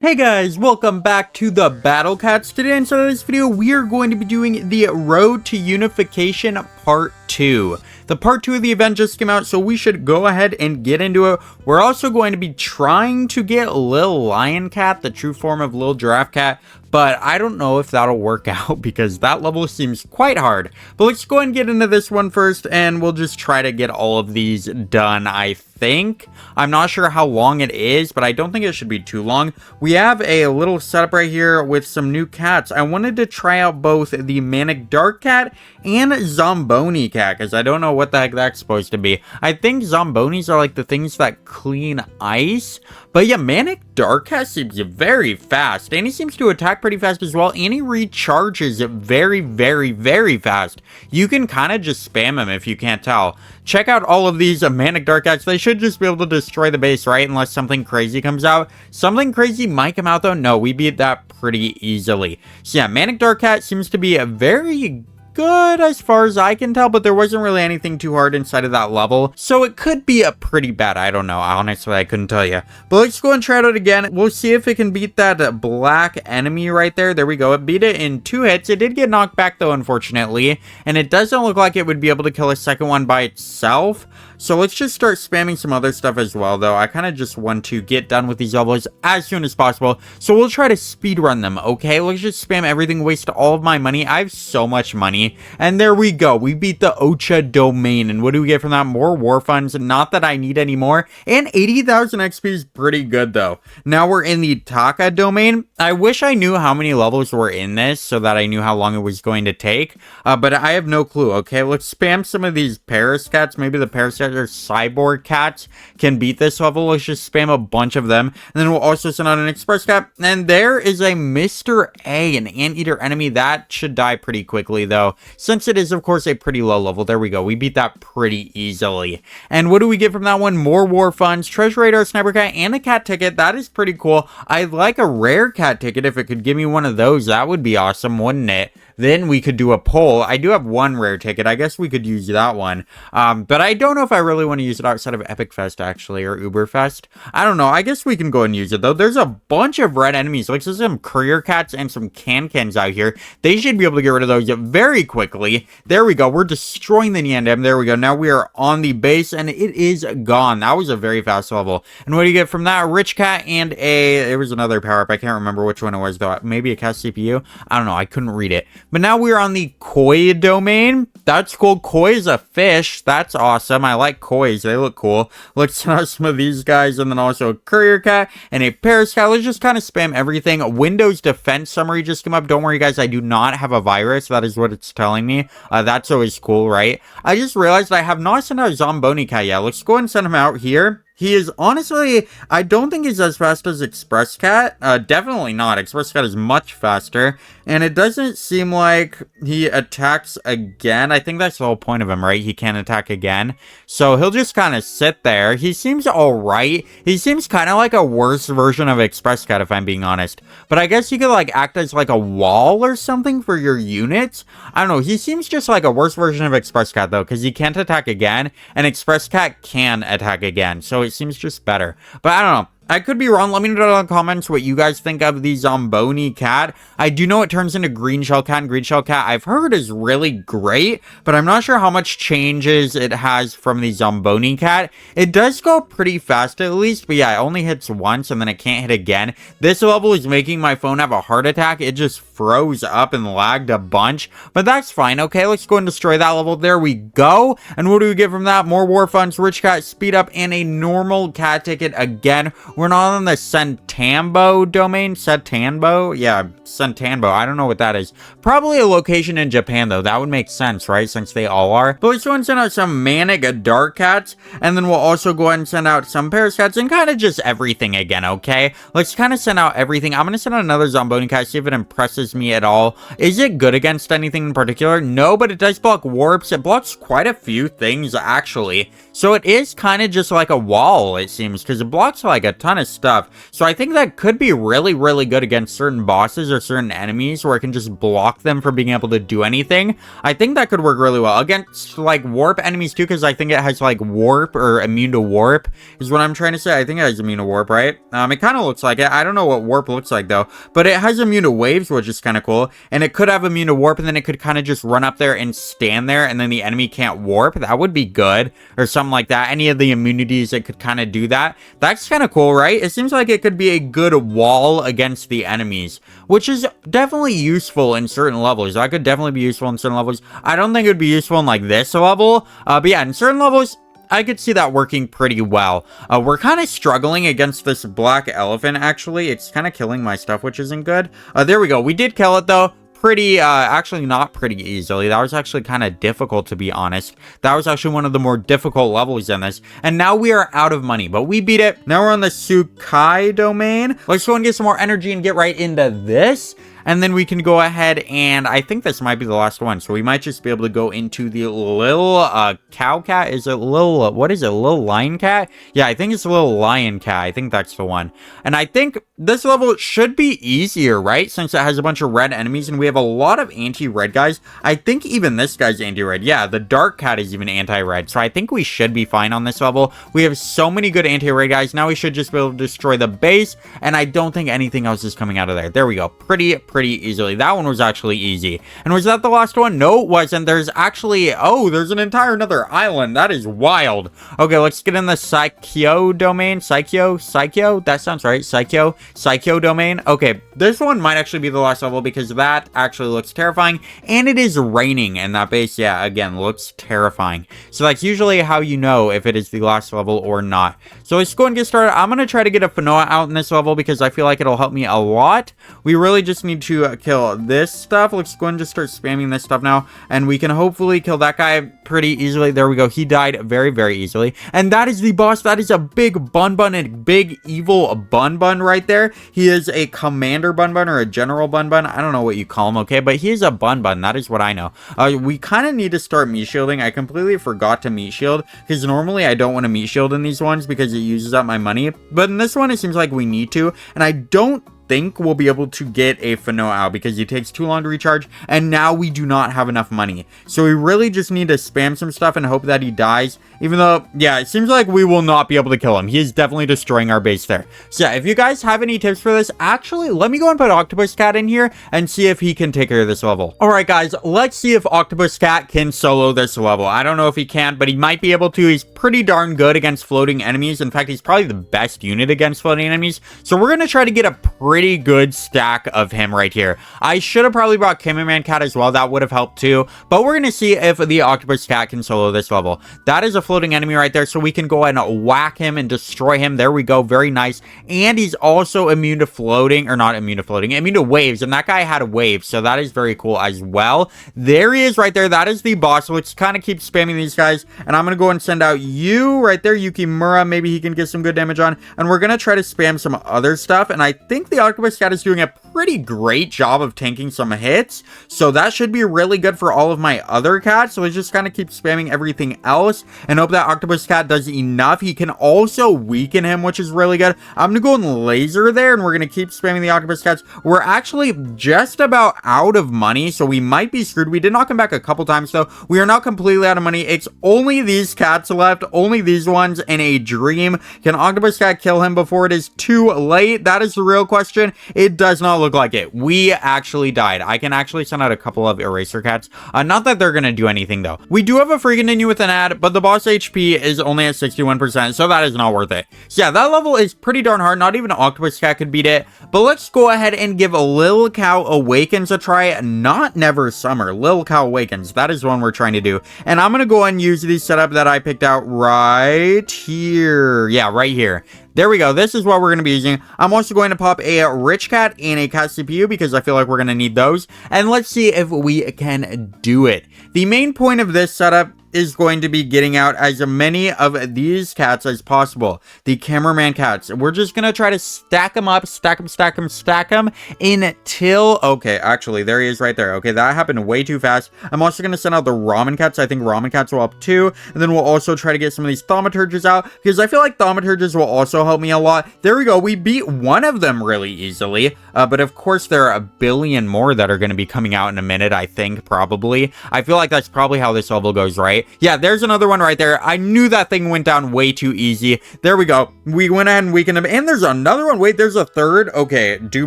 Hey guys, welcome back to the Battle Cats. Today inside of this video, we are going to be doing the Road to Unification Part 2. The Part 2 of the event just came out, so we should go ahead and get into it. We're also going to be trying to get Lil Lion Cat, the true form of Lil Giraffe Cat, but I don't know if that'll work out because that level seems quite hard. But let's go ahead and get into this one first, and we'll just try to get all of these done, I think. I'm not sure how long it is, but I don't think it should be too long. We have a little setup right here with some new cats. I wanted to try out both the Manic Dark Cat and Zomboni Cat, because I don't know what the heck that's supposed to be. I think Zombonis are like the things that clean ice. But yeah, Manic Dark Cat seems very fast, and he seems to attack pretty fast as well, and he recharges very fast. You can kind of just spam him if you can't tell. Check out all of these Manic Dark Cats. They should just be able to destroy the base, right? Unless something crazy comes out. Something crazy might come out though. No, we beat that pretty easily. So yeah, Manic Dark Cat seems to be a very good as far as I can tell, but there wasn't really anything too hard inside of that level, so it could be a pretty bad. I don't know, honestly, I couldn't tell you. But let's go and try it out again. We'll see if it can beat that black enemy right there. There we go. It beat it in 2 hits. It did get knocked back though, unfortunately, and it doesn't look like it would be able to kill a second one by itself. So let's just start spamming some other stuff as well, though. I kind of just want to get done with these levels as soon as possible. So we'll try to speed run them, okay? Let's just spam everything, waste all of my money. I have so much money. And there we go. We beat the Ocha domain. And what do we get from that? More war funds. Not that I need any more. And 80,000 XP is pretty good, though. Now we're in the Taka domain. I wish I knew how many levels were in this so that I knew how long it was going to take. But I have no clue, okay? Let's spam some of these Paris cats. Maybe the Paris cats or cyborg cats can beat this level. Let's just spam a bunch of them, and then we'll also send out an express cat. And there is a Mr. A, an anteater enemy. That should die pretty quickly though, since it is of course a pretty low level. There we go. We beat that pretty easily. And what do we get from that one? More war funds, treasure radar, sniper cat, and a cat ticket. That is pretty cool. I'd like a rare cat ticket. If it could give me one of those, that would be awesome, wouldn't it? Then we could do a poll. I do have one rare ticket. I guess we could use that one. But I don't know if I really want to use it outside of Epic Fest, actually, or UBERS. I don't know. I guess we can go and use it, though. There's a bunch of red enemies. Like, there's some courier cats and some can-cans out here. They should be able to get rid of those very quickly. There we go. We're destroying the Niandam. There we go. Now we are on the base, and it is gone. That was a very fast level. And what do you get from that? A rich cat and there was another power-up. I can't remember which one it was, though. Maybe a cat CPU? I don't know. I couldn't read it. But now we're on the koi domain. That's cool. Koi is a fish. That's awesome. I like kois. They look cool. Let's send out some of these guys, and then also a courier cat and a Paris cat. Let's just kind of spam everything. Windows defense summary just came up. Don't worry, guys. I do not have a virus. That is what it's telling me. That's always cool, right? I just realized I have not sent out Zomboni Cat yet. Let's go and send him out here. He is honestly, I don't think he's as fast as Express Cat. Definitely not. Express Cat is much faster. And it doesn't seem like he attacks again. I think that's the whole point of him, right? He can't attack again. So he'll just kind of sit there. He seems alright. He seems kind of like a worse version of Express Cat, if I'm being honest. But I guess you could like act as like a wall or something for your units. I don't know. He seems just like a worse version of Express Cat, though, because he can't attack again. And Express Cat can attack again. So it seems just better. But I don't know. I could be wrong. Let me know in the comments what you guys think of the Zomboni Cat. I do know it turns into Green Shell Cat, and Green Shell Cat I've heard is really great, but I'm not sure how much changes it has from the Zomboni Cat. It does go pretty fast at least, but yeah, it only hits once and then it can't hit again. This level is making my phone have a heart attack. It just froze up and lagged a bunch, but that's fine. Okay, let's go and destroy that level. There we go. And what do we get from that? More war funds, rich cat, speed up, and a normal cat ticket again. We're not on the Sentambo domain. Sentambo? Yeah, Sentambo. I don't know what that is. Probably a location in Japan, though. That would make sense, right? Since they all are. But let's go and send out some Manic Dark Cats. And then we'll also go ahead and send out some Paris Cats and kind of just everything again, okay? Let's kind of send out everything. I'm going to send out another Zomboni Cat, see if it impresses me at all. Is it good against anything in particular? No, but it does block warps. It blocks quite a few things, actually. So it is kind of just like a wall, it seems, because it blocks like a ton of stuff. So I think that could be really, really good against certain bosses or certain enemies where I can just block them from being able to do anything. I think that could work really well against like warp enemies too, because I think it has like warp or immune to warp is what I'm trying to say. I think it has immune to warp, right? It kind of looks like it. I don't know what warp looks like though, but it has immune to waves, which is kind of cool. And it could have immune to warp, and then it could kind of just run up there and stand there, and then the enemy can't warp. That would be good, or something like that. Any of the immunities that could kind of do that. That's kind of cool, right? It seems like it could be a good wall against the enemies, which is definitely useful in certain levels. That could definitely be useful in certain levels. I don't think it would be useful in like this level, but yeah, in certain levels, I could see that working pretty well. We're kind of struggling against this black elephant, actually. It's kind of killing my stuff, which isn't good. There we go. We did kill it, though. Actually not pretty easily. That was actually kind of difficult, to be honest. That was actually one of the more difficult levels in this. And now we are out of money, but we beat it. Now we're on the Sukai domain. Let's go and get some more energy and get right into this. And then we can go ahead and I think this might be the last one. So we might just be able to go into the little cow cat. Is it little, what is it? Little lion cat? Yeah, I think it's a little lion cat. I think that's the one. And I think this level should be easier, right? Since it has a bunch of red enemies and we have a lot of anti-red guys. I think even this guy's anti-red. Yeah, the dark cat is even anti-red. So I think we should be fine on this level. We have so many good anti-red guys. Now we should just be able to destroy the base. And I don't think anything else is coming out of there. There we go. Pretty easily. That one was actually easy. And was that the last one? No, it wasn't. There's actually, oh, there's an entire another island. That is wild. Okay, let's get in the Psycho domain. Psycho? That sounds right. Psycho domain. Okay, this one might actually be the last level because that actually looks terrifying. And it is raining in that base. Yeah, again, looks terrifying. So that's usually how you know if it is the last level or not. So let's go and get started. I'm going to try to get a Fanoa out in this level because I feel like it'll help me a lot. We really just need to kill this stuff. Let's go and just start spamming this stuff now. And we can hopefully kill that guy pretty easily. There we go. He died very, very easily. And that is the boss. That is a big bun and big evil bun right there. He is a commander bun or a general bun. I don't know what you call him, okay? But he is a bun. That is what I know. We kind of need to start meat shielding. I completely forgot to meat shield because normally I don't want to meat shield in these ones because it uses up my money. But in this one, it seems like we need to. And I don't think we'll be able to get a Fanoa out because he takes too long to recharge, and now we do not have enough money. So we really just need to spam some stuff and hope that he dies, even though, yeah, it seems like we will not be able to kill him. He is definitely destroying our base there. So yeah, if you guys have any tips for this, actually, let me go and put Octopus Cat in here and see if he can take care of this level. All right, guys, let's see if Octopus Cat can solo this level. I don't know if he can, but he might be able to. He's pretty darn good against floating enemies. In fact, he's probably the best unit against floating enemies. So we're going to try to get a pretty good stack of him right here. I should have probably brought Cameraman Cat as well. That would have helped too. But we're going to see if the Octopus Cat can solo this level. That is a floating enemy right there. So we can go ahead and whack him and destroy him. There we go. Very nice. And he's also immune to floating, or not immune to floating, immune to waves. And that guy had a wave. So that is very cool as well. There he is right there. That is the boss. Let's kind of keep spamming these guys. And I'm going to go and send out you right there, Yukimura. Maybe he can get some good damage on. And we're going to try to spam some other stuff. And I think the Octopus Cat is doing a pretty great job of tanking some hits. So that should be really good for all of my other cats. So let's just kind of keep spamming everything else and hope that Octopus Cat does enough. He can also weaken him, which is really good. I'm going to go and laser there, and we're going to keep spamming the Octopus Cats. We're actually just about out of money, so we might be screwed. We did knock him back a couple times, though. We are not completely out of money. It's only these cats left, only these ones in a dream. Can Octopus Cat kill him before it is too late? That is the real question. It does not look like it. We actually died. I can actually send out a couple of eraser cats. Not that they're going to do anything, though. We do have a free continue with an ad, but the boss HP is only at 61%, so that is not worth it. So yeah, that level is pretty darn hard. Not even Octopus Cat could beat it. But let's go ahead and give Lil Cow Awakens a try. Not Never Summer. Lil Cow Awakens. That is the one we're trying to do. And I'm going to go and use the setup that I picked out right here. Yeah, right here. There we go. This is what we're going to be using. I'm also going to pop a Rich Cat and a Cat CPU because I feel like we're going to need those. And let's see if we can do it. The main point of this setup is going to be getting out as many of these cats as possible. The cameraman cats. We're just going to try to stack them up, stack them until... Okay, actually, there he is right there. Okay, that happened way too fast. I'm also going to send out the ramen cats. I think ramen cats will help too. And then we'll also try to get some of these thaumaturges out, because I feel like thaumaturges will also help me a lot. There we go. We beat one of them really easily. But of course, there are a billion more that are going to be coming out in a minute, I think, probably. I feel like that's probably how this level goes, right? Yeah, there's another one right there. I knew that thing went down way too easy. There we go. We went ahead and weakened them. And there's another one. Wait, there's a third. Okay, do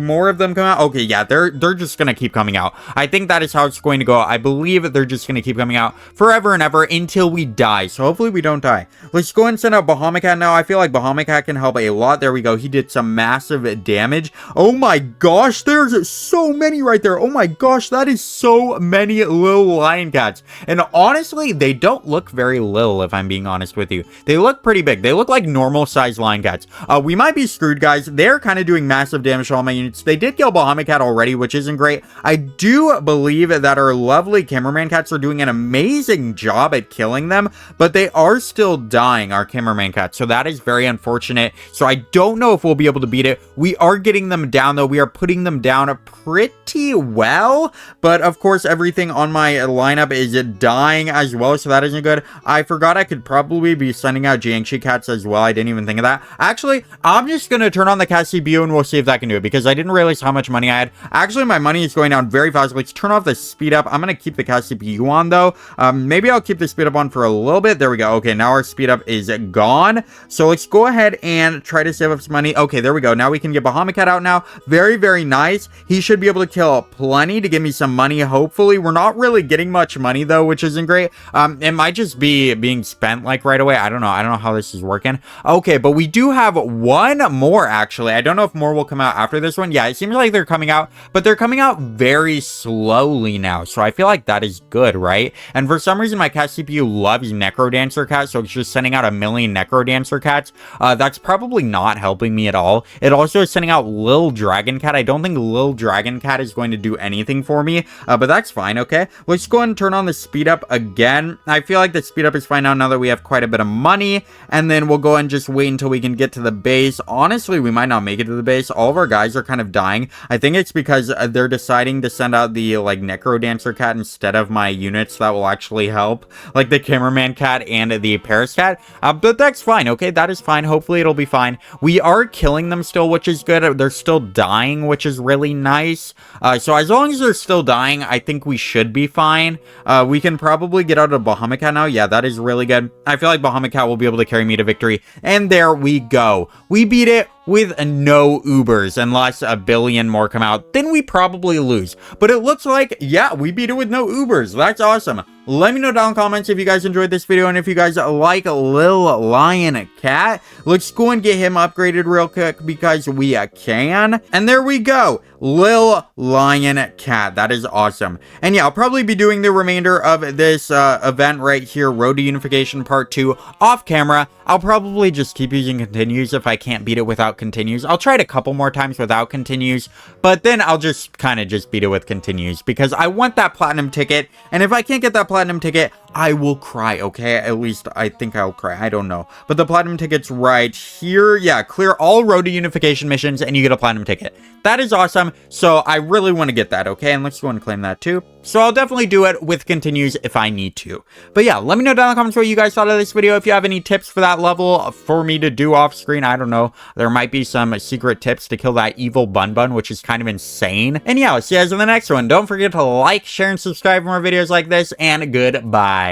more of them come out? Okay, yeah, they're just going to keep coming out. I think that is how it's going to go. I believe they're just going to keep coming out forever and ever until we die. So hopefully we don't die. Let's go and send out Bahamut Cat now. I feel like Bahamut Cat can help a lot. There we go. He did some massive damage. Oh my gosh, there's so many right there. Oh my gosh, that is so many little lion cats. And honestly, they don't look very little, if I'm being honest with you. They look pretty big. They look like normal sized lion cats. We might be screwed, guys. They're kind of doing massive damage to all my units. They did kill Bahamut Cat already, which isn't great. I do believe that our lovely cameraman cats are doing an amazing job at killing them, but they are still dying, our cameraman cats. So that is very unfortunate. So I don't know if we'll be able to beat it. We are getting them down, though. We are putting them down pretty well, but of course everything on my lineup is dying as well, so that isn't good. I forgot I could probably be sending out Jiangxi cats as well. I didn't even think of that. Actually, I'm just gonna turn on the cat CPU and we'll see if that can do it, because I didn't realize how much money I had. Actually, my money is going down very fast. Let's turn off the speed up. I'm gonna keep the cat CPU on, though. Maybe I'll keep the speed up on for a little bit. There we go. Okay, now our speed up is gone, so let's go ahead and try to save up some money. Okay, there we go. Now we can get Bahamut Cat out now. Very, very nice. He should be able to kill plenty to give me some money, hopefully. We're not really getting much money, though, which isn't great. It might just be being spent, like, right away. I don't know how this is working. Okay, but we do have one more, actually. I don't know if more will come out after this one. Yeah, it seems like they're coming out, but they're coming out very slowly now, so I feel like that is good, right? And for some reason, my cat CPU loves Necrodancer cats, so it's just sending out a million Necrodancer cats. That's probably not helping me at all. It also is sending out Lil Dragon Cat. I don't think Lil Dragon Cat is going to do anything for me, but that's fine. Okay, let's go ahead and turn on the speed up again. I feel like the speed up is fine now that we have quite a bit of money, and then we'll go and just wait until we can get to the base. Honestly, we might not make it to the base. All of our guys are kind of dying. I think it's because they're deciding to send out the like Necrodancer cat instead of my units that will actually help, like the cameraman cat and the Paris cat. But that's fine. Okay, that is fine. Hopefully it'll be fine. We are killing them still, which is good. They're still dying, which is really nice. So as long as they're still dying, I think we should be fine. We can probably get out of Bahamut Cat now. Yeah, that is really good. I feel like Bahamut Cat will be able to carry me to victory. And there we go. We beat it with no Ubers, unless a billion more come out. Then we probably lose. But it looks like, yeah, we beat it with no Ubers. That's awesome. Let me know down in the comments if you guys enjoyed this video, and if you guys like Lil Lion Cat. Let's go and get him upgraded real quick, because we can. And there we go. Lil Lion Cat. That is awesome. And yeah, I'll probably be doing the remainder of this event right here, Road to Unification Part 2, off camera. I'll probably just keep using continues if I can't beat it without continues. I'll try it a couple more times without continues, but then I'll just kind of just beat it with continues, because I want that platinum ticket. And if I can't get that platinum ticket, I will cry, okay? At least I think I'll cry. I don't know. But the platinum ticket's right here. Yeah, clear all Road to Unification missions and you get a platinum ticket. That is awesome. So I really want to get that, okay? And let's go and claim that too. So I'll definitely do it with continues if I need to. But yeah, let me know down in the comments what you guys thought of this video. If you have any tips for that level for me to do off screen, I don't know. There might be some secret tips to kill that evil Bun, which is kind of insane. And yeah, I'll see you guys in the next one. Don't forget to like, share, and subscribe for more videos like this, and goodbye.